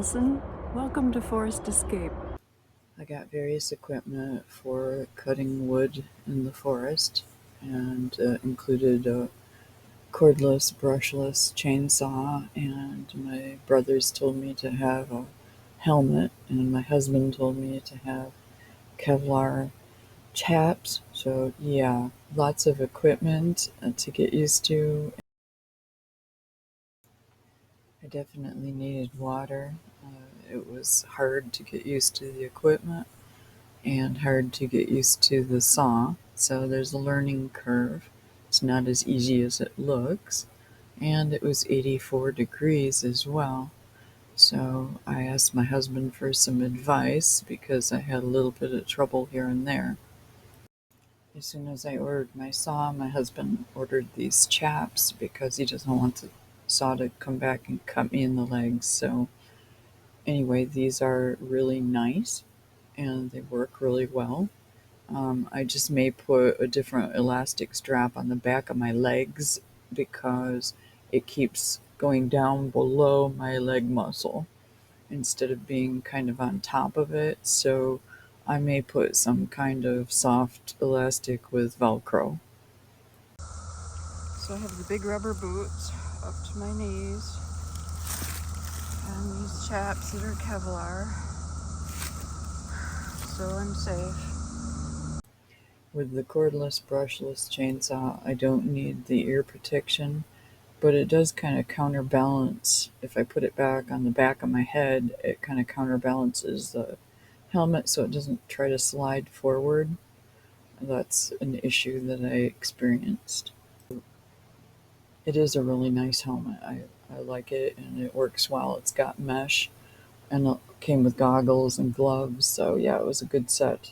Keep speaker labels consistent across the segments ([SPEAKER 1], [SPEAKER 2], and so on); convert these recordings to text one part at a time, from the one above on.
[SPEAKER 1] Nelson. Welcome to Forest Escape.
[SPEAKER 2] I got various equipment for cutting wood in the forest and included a cordless brushless chainsaw, and my brothers told me to have a helmet, and my husband told me to have Kevlar chaps. So yeah, lots of equipment to get used to. I definitely needed water. It was hard to get used to the equipment and hard to get used to the saw. So there's a learning curve. It's not as easy as it looks. And it was 84 degrees as well. So I asked my husband for some advice because I had a little bit of trouble here and there. As soon as I ordered my saw, my husband ordered these chaps because he doesn't want the saw to come back and cut me in the legs. So anyway, these are really nice and they work really well. I just may put a different elastic strap on the back of my legs because it keeps going down below my leg muscle instead of being kind of on top of it. So I may put some kind of soft elastic with Velcro. So I have the big rubber boots up to my knees and these chaps that are Kevlar, so I'm safe. With the cordless brushless chainsaw, I don't need the ear protection, but it does kind of counterbalance. If I put it back on the back of my head, it kind of counterbalances the helmet so it doesn't try to slide forward. That's an issue that I experienced. It is a really nice helmet. I like it and it works well. It's got mesh and it came with goggles and gloves, so yeah, it was a good set.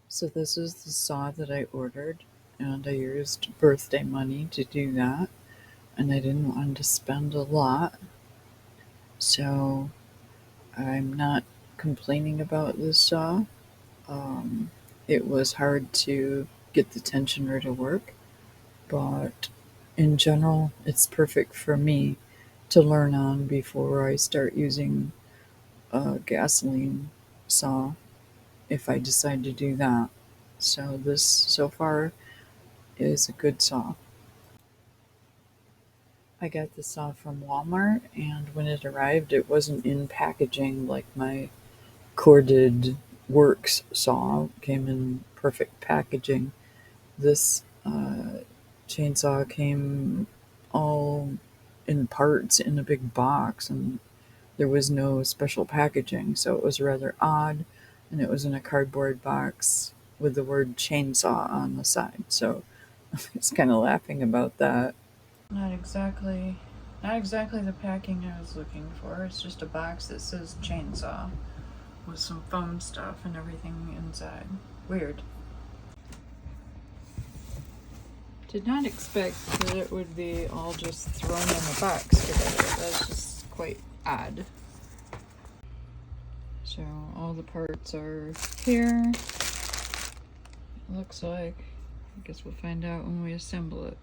[SPEAKER 2] So this is the saw that I ordered, and I used birthday money to do that, and I didn't want to spend a lot, so I'm not complaining about this saw. It was hard to get the tensioner to work, but in general, it's perfect for me to learn on before I start using a gasoline saw if I decide to do that. So this so far is a good saw. I got the saw from Walmart, and when it arrived, it wasn't in packaging like my corded works saw. It came in perfect packaging. This chainsaw came all in parts in a big box, and there was no special packaging, so it was rather odd, and it was in a cardboard box with the word chainsaw on the side. So I was kind of laughing about that. Not exactly the packing I was looking for. It's just a box that says chainsaw with some foam stuff and everything inside. Weird. Did not expect that it would be all just thrown in a box together. That's just quite odd. So all the parts are here. It looks like. I guess we'll find out when we assemble it.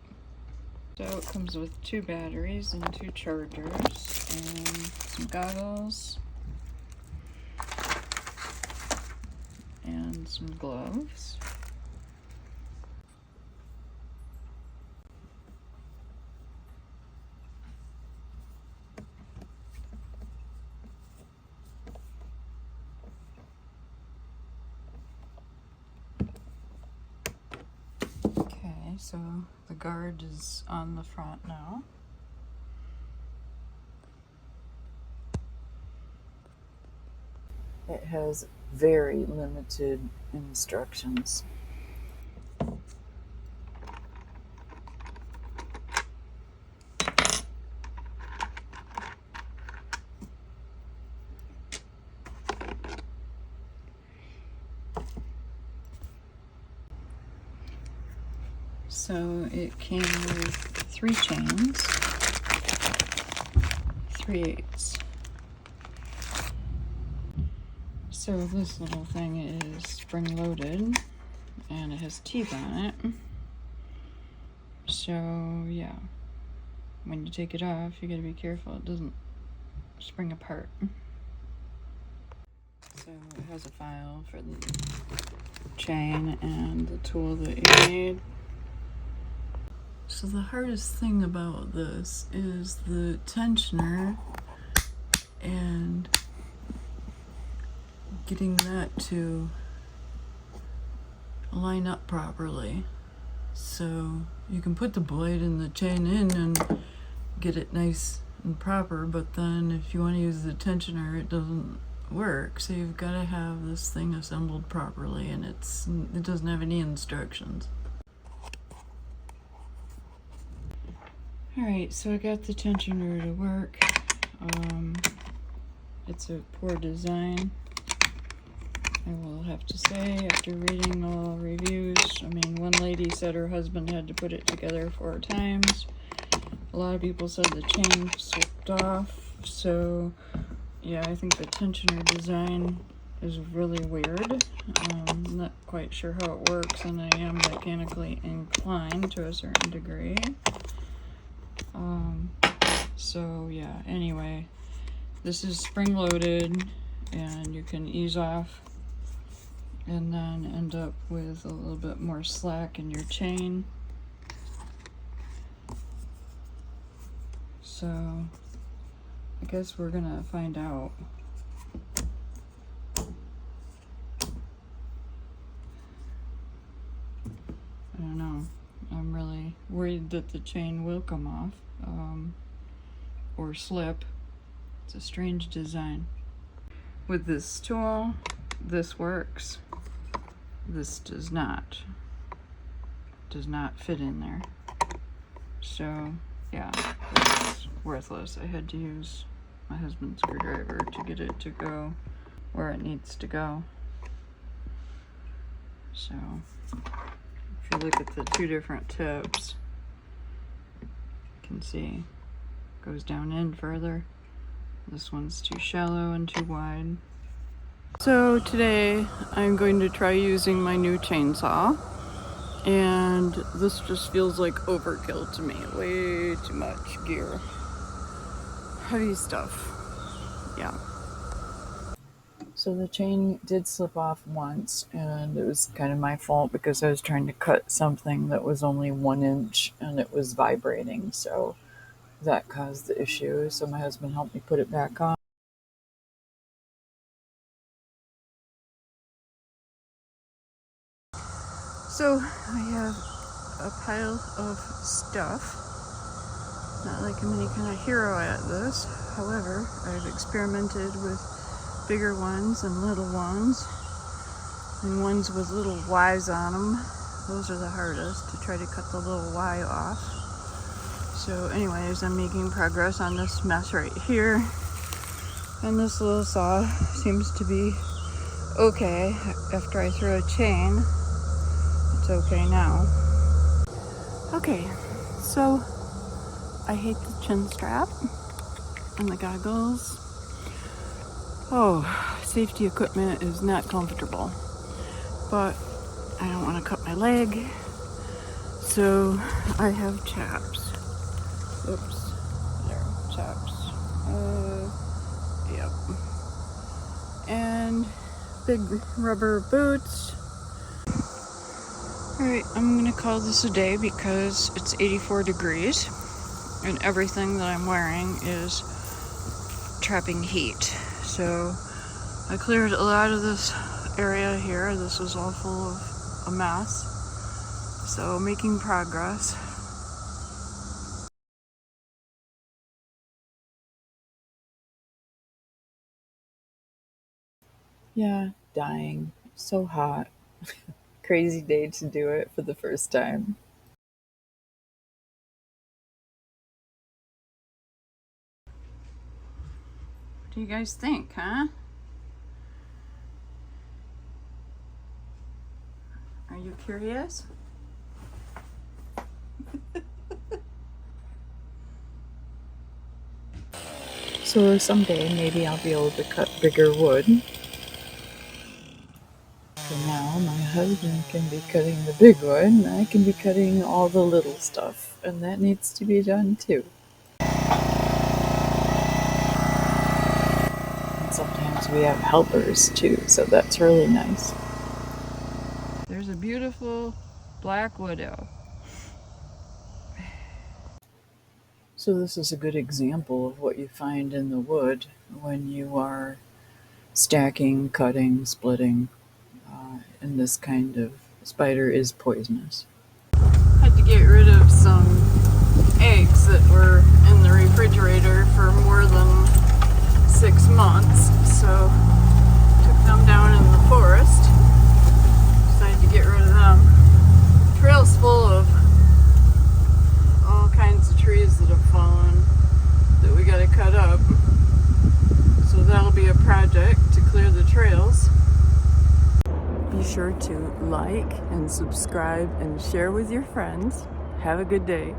[SPEAKER 2] So it comes with 2 batteries and 2 chargers and some goggles and some gloves. Okay, so the guard is on the front now. It has very limited instructions. So it came with 3 chains, 3/8. So this little thing is spring-loaded, and it has teeth on it. So yeah, when you take it off, you gotta be careful it doesn't spring apart. So it has a file for the chain and the tool that you need. So the hardest thing about this is the tensioner and getting that to line up properly. So you can put the blade and the chain in and get it nice and proper, but then if you want to use the tensioner, it doesn't work. So you've got to have this thing assembled properly, and it doesn't have any instructions. Alright, so I got the tensioner to work. It's a poor design, I will have to say, after reading all reviews. I mean, one lady said her husband had to put it together 4 times. A lot of people said the chain slipped off. So yeah, I think the tensioner design is really weird. I'm not quite sure how it works, and I am mechanically inclined to a certain degree. So yeah, anyway, this is spring-loaded, and you can ease off and then end up with a little bit more slack in your chain. So I guess we're gonna find out. I don't know. I'm really worried that the chain will come off or slip. It's a strange design. With this tool, this works. This does not fit in there. So yeah, it's worthless. I had to use my husband's screwdriver to get it to go where it needs to go. So if you look at the 2 different tips, you can see it goes down in further. This one's too shallow and too wide. So today I'm going to try using my new chainsaw, and this just feels like overkill to me. Way too much gear. Heavy stuff. Yeah. So the chain did slip off once, and it was kind of my fault because I was trying to cut something that was only 1 inch and it was vibrating, so that caused the issue. So my husband helped me put it back on. So I have a pile of stuff. Not like I'm any kind of hero at this. However, I've experimented with bigger ones and little ones, and ones with little Y's on them. Those are the hardest, to try to cut the little Y off. So anyways, I'm making progress on this mess right here, and this little saw seems to be okay. After I threw a chain, it's okay now. Okay, so I hate the chin strap and the goggles. Oh, safety equipment is not comfortable, but I don't want to cut my leg, so I have chaps. Oops, there, chaps. Yep. And big rubber boots. Alright, I'm gonna call this a day because it's 84 degrees and everything that I'm wearing is trapping heat. So I cleared a lot of this area here. This was all full of a mess. So making progress. Yeah, dying. So hot. Crazy day to do it for the first time.
[SPEAKER 1] What do you guys think, huh? Are you curious?
[SPEAKER 2] So someday maybe I'll be able to cut bigger wood. For now, my husband can be cutting the big wood, and I can be cutting all the little stuff, and that needs to be done too. And sometimes we have helpers too, so that's really nice.
[SPEAKER 1] There's a beautiful black widow.
[SPEAKER 2] So this is a good example of what you find in the wood when you are stacking, cutting, splitting, and this kind of spider is poisonous.
[SPEAKER 1] Had to get rid of some eggs that were in the refrigerator for more than 6 months, so took them down in the forest. Decided to get rid of them. Trail's full of all kinds of trees that have fallen that we gotta cut up. So that'll be a project to clear the trails. Be sure to like and subscribe and share with your friends. Have a good day.